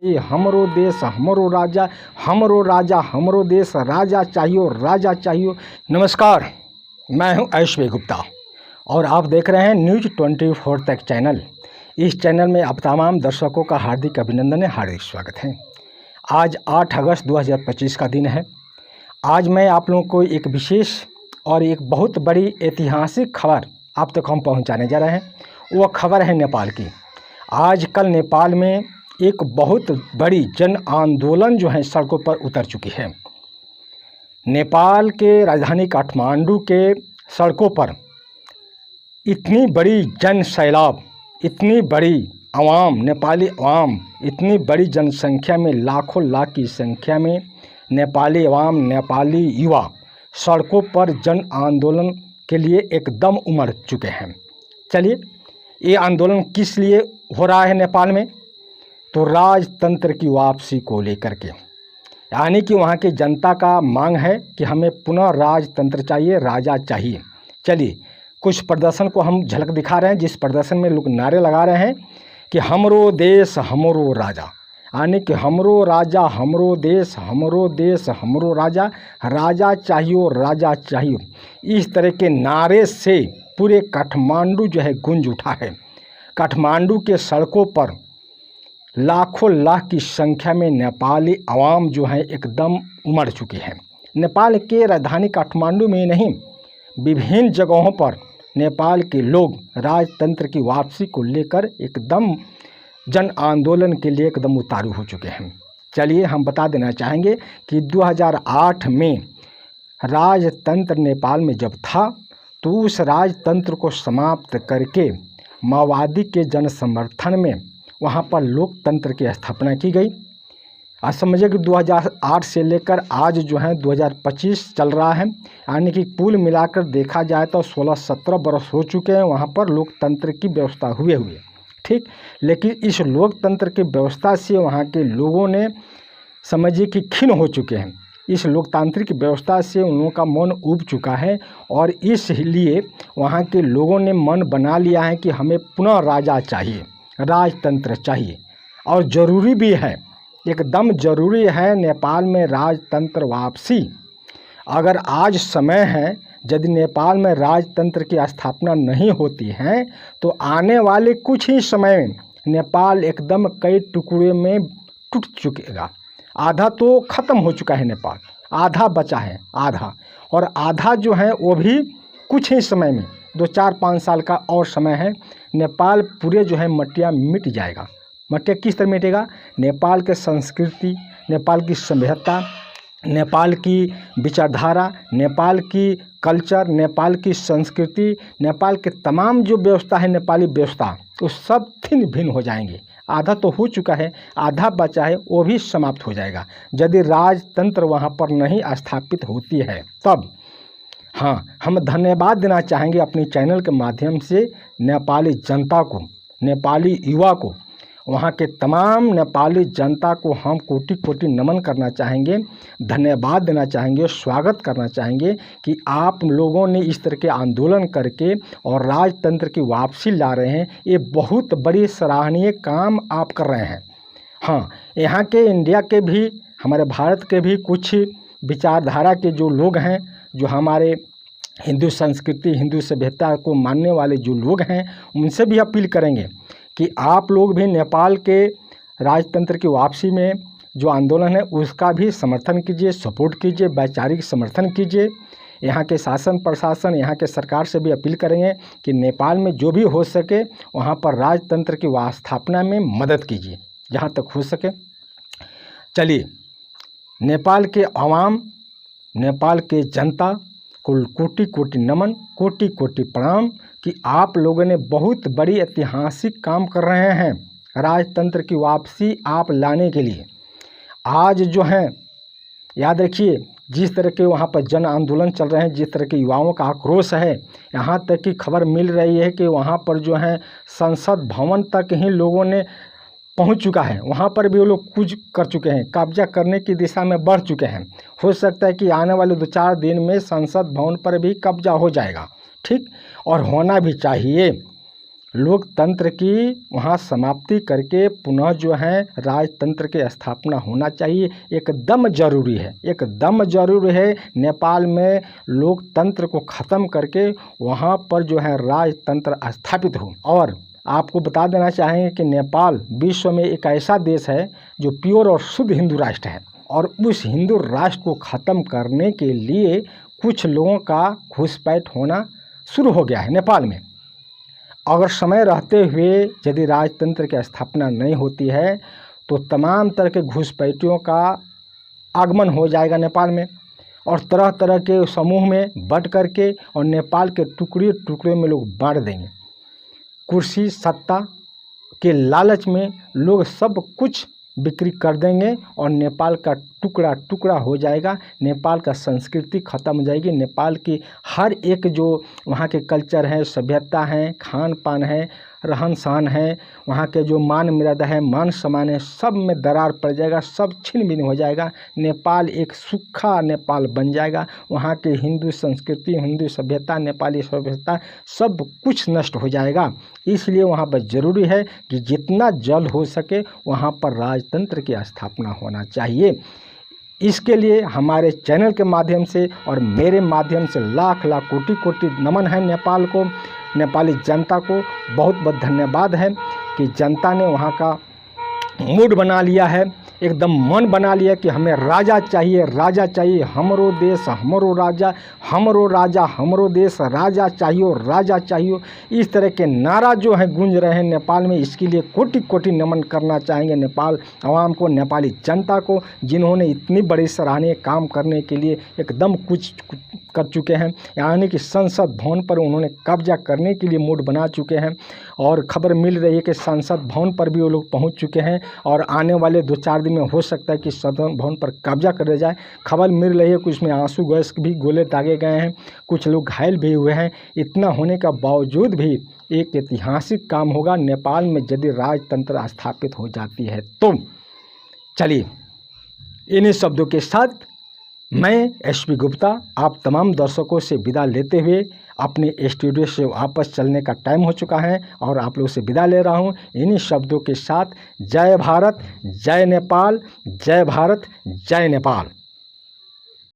ये हमरो देश हमरो राजा, हमरो राजा हमरो देश, राजा चाहिए राजा चाहिए। नमस्कार, मैं हूं ऐश्वर्य गुप्ता और आप देख रहे हैं न्यूज़ 24 तक चैनल। इस चैनल में आप तमाम दर्शकों का हार्दिक अभिनंदन है, हार्दिक स्वागत है। आज 8 अगस्त 2025 का दिन है। आज मैं आप लोगों को एक विशेष और एक बहुत बड़ी ऐतिहासिक खबर आप तक हम पहुंचाने जा रहे हैं। वो खबर है नेपाल की। आजकल नेपाल में एक बहुत बड़ी जन आंदोलन जो है सड़कों पर उतर चुकी है। नेपाल के राजधानी काठमांडू के सड़कों पर इतनी बड़ी जन सैलाब, इतनी बड़ी आवाम, नेपाली आवाम, इतनी बड़ी जनसंख्या में, लाखों लाख की संख्या में नेपाली आवाम, नेपाली युवा सड़कों पर जन आंदोलन के लिए एकदम उमड़ चुके हैं। चलिए, ये आंदोलन किस लिए हो रहा है नेपाल में? तो राजतंत्र की वापसी को लेकर के, यानी कि वहाँ की जनता का मांग है कि हमें पुनः राजतंत्र चाहिए, राजा चाहिए। चलिए, कुछ प्रदर्शन को हम झलक दिखा रहे हैं, जिस प्रदर्शन में लोग नारे लगा रहे हैं कि हमरो देश हमरो राजा, यानी कि हमरो राजा हमरो देश, हमरो देश हमरो राजा, राजा चाहिए राजा चाहिए। इस तरह के नारे से पूरे काठमांडू जो है गूंज उठा है। काठमांडू के सड़कों पर लाखों लाख की संख्या में नेपाली आवाम जो है एकदम उमड़ चुकी है। नेपाल के राजधानी काठमांडू में नहीं, विभिन्न जगहों पर नेपाल के लोग राजतंत्र की वापसी को लेकर एकदम जन आंदोलन के लिए एकदम उतारू हो चुके हैं। चलिए, हम बता देना चाहेंगे कि 2008 में राजतंत्र नेपाल में जब था तो उस राजतंत्र को समाप्त करके माओवादी के जन समर्थन में वहाँ पर लोकतंत्र की स्थापना की गई। आज समझिए कि 2008 से लेकर आज जो है 2025 चल रहा है, यानी कि कुल मिलाकर देखा जाए तो 16-17 वर्ष हो चुके हैं वहाँ पर लोकतंत्र की व्यवस्था हुए। ठीक, लेकिन इस लोकतंत्र की व्यवस्था से वहाँ के लोगों ने समझिए कि खिन्न हो चुके हैं। इस लोकतांत्रिक व्यवस्था से उन लोगों का मन उब चुका है और इसलिए वहाँ के लोगों ने मन बना लिया है कि हमें पुनः राजा चाहिए, राजतंत्र चाहिए। और ज़रूरी भी है, एकदम ज़रूरी है नेपाल में राजतंत्र वापसी। अगर आज समय है, यदि नेपाल में राजतंत्र की स्थापना नहीं होती है तो आने वाले कुछ ही समय में नेपाल एकदम कई टुकड़े में टूट चुकेगा। आधा तो ख़त्म हो चुका है नेपाल, आधा बचा है, आधा, और आधा जो है वो भी कुछ ही समय में, 2-4-5 साल का और समय है, नेपाल पूरे जो है मटिया मिट जाएगा। मटिया किस तरह मिटेगा? नेपाल के संस्कृति, नेपाल की सभ्यता, नेपाल की विचारधारा, नेपाल की कल्चर, नेपाल की संस्कृति, नेपाल के तमाम जो व्यवस्था है, नेपाली व्यवस्था, वो सब छिन्न भिन्न हो जाएंगे। आधा तो हो चुका है, आधा बचा है, वो भी समाप्त हो जाएगा यदि राजतंत्र वहाँ पर नहीं स्थापित होती है तब। हाँ, हम धन्यवाद देना चाहेंगे अपने चैनल के माध्यम से नेपाली जनता को, नेपाली युवा को, वहाँ के तमाम नेपाली जनता को हम कोटि कोटि नमन करना चाहेंगे, धन्यवाद देना चाहेंगे, स्वागत करना चाहेंगे कि आप लोगों ने इस तरह के आंदोलन करके और राजतंत्र की वापसी ला रहे हैं। ये बहुत बड़ी सराहनीय काम आप कर रहे हैं। हाँ, यहाँ के इंडिया के भी, हमारे भारत के भी कुछ विचारधारा के जो लोग हैं, जो हमारे हिंदू संस्कृति, हिंदू सभ्यता को मानने वाले जो लोग हैं, उनसे भी अपील करेंगे कि आप लोग भी नेपाल के राजतंत्र की वापसी में जो आंदोलन है उसका भी समर्थन कीजिए, सपोर्ट कीजिए, वैचारिक समर्थन कीजिए। यहाँ के शासन प्रशासन, यहाँ के सरकार से भी अपील करेंगे कि नेपाल में जो भी हो सके वहाँ पर राजतंत्र की स्थापना में मदद कीजिए जहाँ तक हो सके। चलिए, नेपाल के आवाम, नेपाल के जनता को कोटि कोटि नमन, कोटि कोटि प्रणाम कि आप लोगों ने बहुत बड़ी ऐतिहासिक काम कर रहे हैं राजतंत्र की वापसी आप लाने के लिए। आज जो है, याद रखिए, जिस तरह के वहाँ पर जन आंदोलन चल रहे हैं, जिस तरह के युवाओं का आक्रोश है, यहाँ तक की खबर मिल रही है कि वहाँ पर जो है संसद भवन तक ही लोगों ने पहुंच चुका है, वहाँ पर भी वो लोग कुछ कर चुके हैं, कब्जा करने की दिशा में बढ़ चुके हैं। हो सकता है कि आने वाले 2-4 दिन में संसद भवन पर भी कब्जा हो जाएगा। ठीक, और होना भी चाहिए। लोकतंत्र की वहाँ समाप्ति करके पुनः जो है राजतंत्र की स्थापना होना चाहिए। एकदम ज़रूरी है, एकदम ज़रूरी है। नेपाल में लोकतंत्र को ख़त्म करके वहाँ पर जो है राजतंत्र स्थापित हो। और आपको बता देना चाहेंगे कि नेपाल विश्व में एक ऐसा देश है जो प्योर और शुद्ध हिंदू राष्ट्र है, और उस हिंदू राष्ट्र को ख़त्म करने के लिए कुछ लोगों का घुसपैठ होना शुरू हो गया है नेपाल में। अगर समय रहते हुए यदि राजतंत्र की स्थापना नहीं होती है तो तमाम तरह के घुसपैठियों का आगमन हो जाएगा नेपाल में, और तरह तरह के समूह में बट करके और नेपाल के टुकड़े टुकड़े में लोग बांट देंगे। कुर्सी सत्ता के लालच में लोग सब कुछ बिक्री कर देंगे और नेपाल का टुकड़ा टुकड़ा हो जाएगा। नेपाल का संस्कृति ख़त्म हो जाएगी। नेपाल की हर एक जो वहाँ के कल्चर है, सभ्यता है, खान पान है, रहन सहन है, वहाँ के जो मान मर्यादा है, मान सम्मान है, सब में दरार पड़ जाएगा, सब छिन्न भिन्न हो जाएगा। नेपाल एक सूखा नेपाल बन जाएगा। वहाँ के हिंदू संस्कृति, हिंदू सभ्यता, नेपाली सभ्यता सब कुछ नष्ट हो जाएगा। इसलिए वहाँ पर ज़रूरी है कि जितना जल्द हो सके वहाँ पर राजतंत्र की स्थापना होना चाहिए। इसके लिए हमारे चैनल के माध्यम से और मेरे माध्यम से लाख लाख कोटि कोटि नमन है नेपाल को, नेपाली जनता को। बहुत बहुत धन्यवाद है कि जनता ने वहाँ का मूड बना लिया है, एकदम मन बना लिया कि हमें राजा चाहिए, राजा चाहिए, हमरो देश हमरो राजा, हमरो राजा हमरो देश, राजा चाहिए, राजा चाहिए। इस तरह के नारा जो है गूंज रहे हैं नेपाल में, इसके लिए कोटि कोटि नमन करना चाहेंगे नेपाल आवाम को, नेपाली जनता को, जिन्होंने इतनी बड़ी सराहनीय काम करने के लिए एकदम कुछ कर चुके हैं। यानी कि संसद भवन पर उन्होंने कब्जा करने के लिए मूड बना चुके हैं, और खबर मिल रही है कि संसद भवन पर भी वो लोग पहुंच चुके हैं, और आने वाले 2-4 दिन में हो सकता है कि सदन भवन पर कब्जा कर जाए। खबर मिल रही है कुछ में आंसू गैस भी गोले दागे गए हैं, कुछ लोग घायल भी हुए हैं। इतना होने का बावजूद भी एक ऐतिहासिक काम होगा नेपाल में यदि राजतंत्र स्थापित हो जाती है तो। चलिए, इन्हीं शब्दों के साथ मैं एसपी गुप्ता आप तमाम दर्शकों से विदा लेते हुए अपने स्टूडियो से वापस चलने का टाइम हो चुका है, और आप लोगों से विदा ले रहा हूं इन्हीं शब्दों के साथ। जय भारत, जय नेपाल, जय भारत, जय नेपाल।